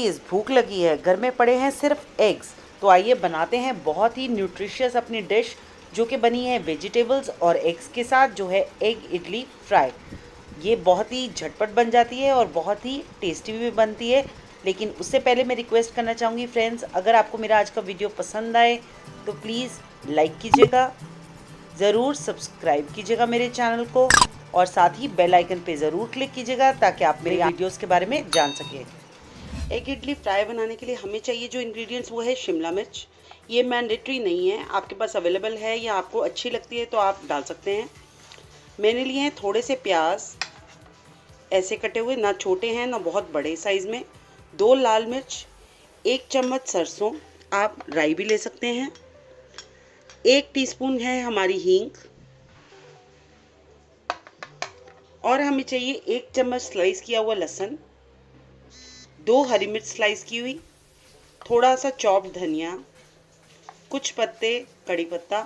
तेज़ भूख लगी है, घर में पड़े हैं सिर्फ एग्स, तो आइए बनाते हैं बहुत ही न्यूट्रिशियस अपनी डिश जो कि बनी है वेजिटेबल्स और एग्स के साथ, जो है एग इडली फ्राई। ये बहुत ही झटपट बन जाती है और बहुत ही टेस्टी भी बनती है। लेकिन उससे पहले मैं रिक्वेस्ट करना चाहूँगी फ्रेंड्स, अगर आपको मेरा आज का वीडियो पसंद आए तो प्लीज़ लाइक कीजिएगा, ज़रूर सब्सक्राइब कीजिएगा मेरे चैनल को, और साथ ही बेल आइकन पे ज़रूर क्लिक कीजिएगा ताकि आप मेरे वीडियोस के बारे में जान सकें। एग इडली फ्राई बनाने के लिए हमें चाहिए जो इंग्रेडिएंट्स वो है शिमला मिर्च। ये मैंडेटरी नहीं है, आपके पास अवेलेबल है या आपको अच्छी लगती है तो आप डाल सकते हैं। मैंने लिए हैं थोड़े से प्याज ऐसे कटे हुए, ना छोटे हैं ना बहुत बड़े साइज़ में। 2 लाल मिर्च, 1 चम्मच सरसों, आप राई भी ले सकते हैं। 1 टीस्पून है हमारी हींग, और हमें चाहिए 1 चम्मच स्लाइस किया हुआ लहसुन, 2 हरी मिर्च स्लाइस की हुई, थोड़ा सा चॉप्ड धनिया, कुछ पत्ते कड़ी पत्ता,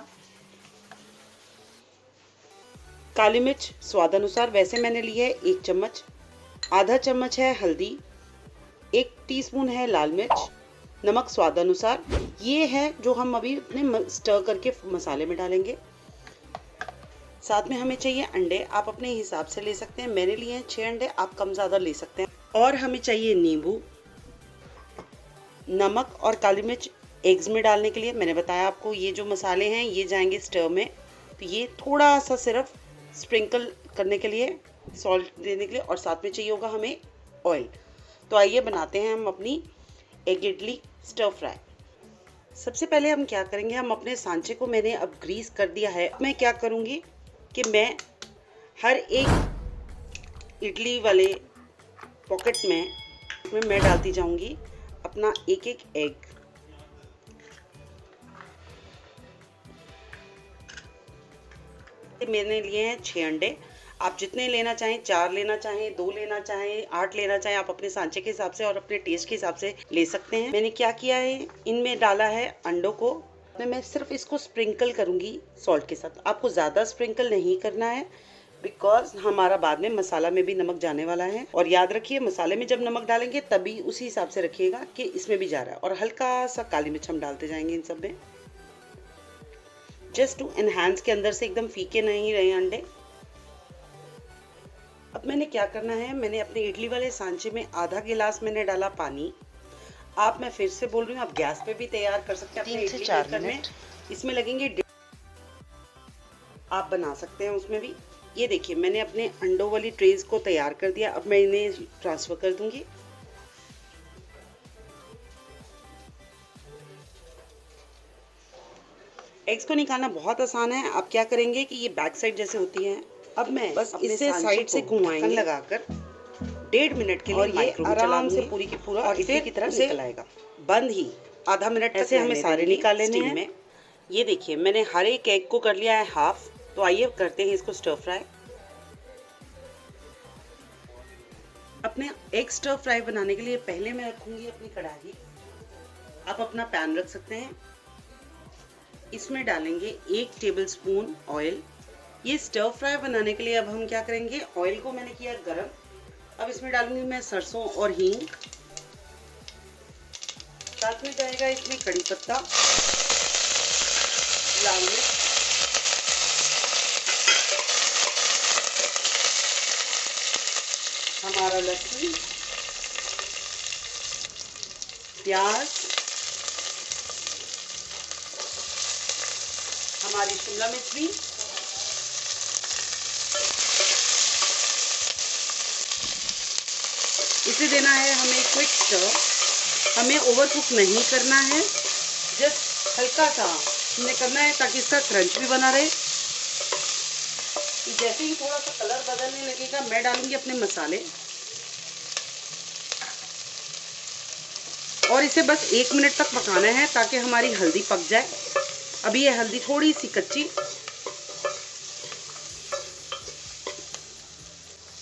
काली मिर्च स्वाद अनुसार, वैसे मैंने ली है 1 चम्मच, आधा चम्मच है हल्दी, 1 टीस्पून है लाल मिर्च, नमक स्वाद अनुसार। ये है जो हम अभी अपने स्टर करके मसाले में डालेंगे। साथ में हमें चाहिए अंडे, आप अपने हिसाब से ले सकते हैं, मैंने लिए हैं 6 अंडे, आप कम ज़्यादा ले सकते हैं। और हमें चाहिए नींबू, नमक और काली मिर्च एग्स में डालने के लिए। मैंने बताया आपको ये जो मसाले हैं ये जाएंगे स्टर में, तो ये थोड़ा सा सिर्फ स्प्रिंकल करने के लिए, सॉल्ट देने के लिए, और साथ में चाहिए होगा हमें ऑयल। तो आइए बनाते हैं हम अपनी एग इडली स्टर फ्राई। सबसे पहले हम क्या करेंगे, हम अपने सांचे को मैंने अब ग्रीस कर दिया है। मैं क्या करूँगी कि मैं हर एक इडली वाले पॉकेट में मैं डालती जाऊंगी अपना एक एक एग। मैंने लिए हैं 6 अंडे, आप जितने लेना चाहें, 4 लेना चाहें, 2 लेना चाहें, 8 लेना चाहें, आप अपने सांचे के हिसाब से और अपने टेस्ट के हिसाब से ले सकते हैं। मैंने क्या किया है, इनमें डाला है अंडों को, मैं सिर्फ इसको स्प्रिंकल करूंगी सॉल्ट के साथ। आपको ज़्यादा स्प्रिंकल नहीं करना है बिकॉज हमारा बाद में मसाला में भी नमक जाने वाला है। और याद रखिए मसाले में जब नमक डालेंगे तभी उसी हिसाब से रखिएगा कि इसमें भी जा रहा है। और हल्का सा काली मिर्च हम डालते जाएंगे इन सब में, जस्ट टू एनहांस के अंदर से एकदम फीके नहीं रहे अंडे। अब मैंने क्या करना है, मैंने अपने इडली वाले सांचे में आधा गिलास मैंने डाला पानी। आप, मैं फिर से बोल रही हूँ, आप गैस पे भी तैयार कर सकते हैं 3 से 4 मिनट। इसमें लगेंगे, आप बना सकते हैं उसमें भी। ये देखिए मैंने अपने अंडों वाली ट्रेज को तैयार कर दिया। अब मैं इन्हें ट्रांसफर कर दूंगी। एग्स को निकालना बहुत आसान है। आप क्या करेंगे कि ये बैक साइड जैसे होती है, अब मैं बस इससे साइड से घुमाएंगे लगाकर 1.5 मिनट के लिए, और ये आराम से पूरी की पूरा और इडली की तरह निकल आएगा। बंद ही आधा मिनट ऐसे हमें सारे निकाल लेने हैं। ये देखिए मैंने हर एक एग को कर लिया है हाफ। तो आइए करते हैं इसको स्टर फ्राई। अपने एग स्टर फ्राई बनाने के लिए पहले मैं रखूंगी अपनी कढ़ाई। आप अपना पैन रख सकते हैं, इसमें डालेंगे 1 टेबलस्पून ऑयल। ये स्टर फ्राई बनाने के लिए अब हम क्या करेंगे, ऑयल को मैंने किया गरम। अब इसमें डालूंगी मैं सरसों और हींग, साथ में जाएगा इसमें कड़ी पत्ता, लाल मिर्च, हमारा लहसुन, प्याज, हमारी शिमला मिर्च भी, इसे देना है हमें क्विक स्टर। हमें ओवर कुक नहीं करना है, जस्ट हल्का सा हमने करना है ताकि इसका क्रंच भी बना रहे। जैसे ही थोड़ा सा कलर बदलने लगेगा मैं डालूंगी अपने मसाले, और इसे बस 1 मिनट तक पकाना है ताकि हमारी हल्दी पक जाए। अभी ये हल्दी थोड़ी सी कच्ची।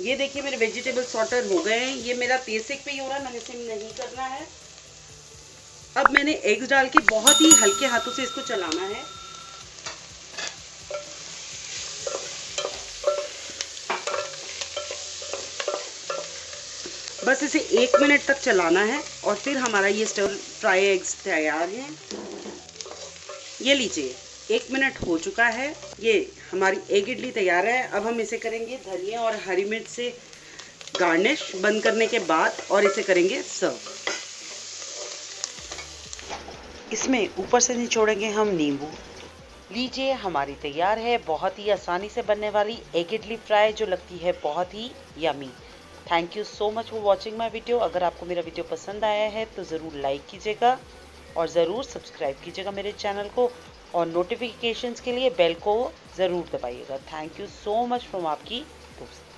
ये देखिए मेरे वेजिटेबल सॉटर हो गए हैं। ये मेरा तेज सेक पे ही हो रहा है, मैंने सिम नहीं करना है। अब मैंने एग्स डाल के बहुत ही हल्के हाथों से इसको चलाना है। बस इसे 1 मिनट तक चलाना है और फिर हमारा ये स्टर फ्राई एग्स तैयार हैं। ये लीजिए 1 मिनट हो चुका है, ये हमारी एग इडली तैयार है। अब हम इसे करेंगे धनिया और हरी मिर्च से गार्निश बंद करने के बाद और इसे करेंगे सर्व। इसमें ऊपर से निचोड़ेंगे हम नींबू। लीजिए हमारी तैयार है बहुत ही आसानी से बनने वाली एग इडली फ्राई, जो लगती है बहुत ही yummy. Thank you so much for watching my video. अगर आपको मेरा वीडियो पसंद आया है तो ज़रूर लाइक कीजिएगा और ज़रूर सब्सक्राइब कीजिएगा मेरे चैनल को, और नोटिफिकेशंस के लिए बेल को ज़रूर दबाइएगा। Thank you so much from आपकी दोस्त।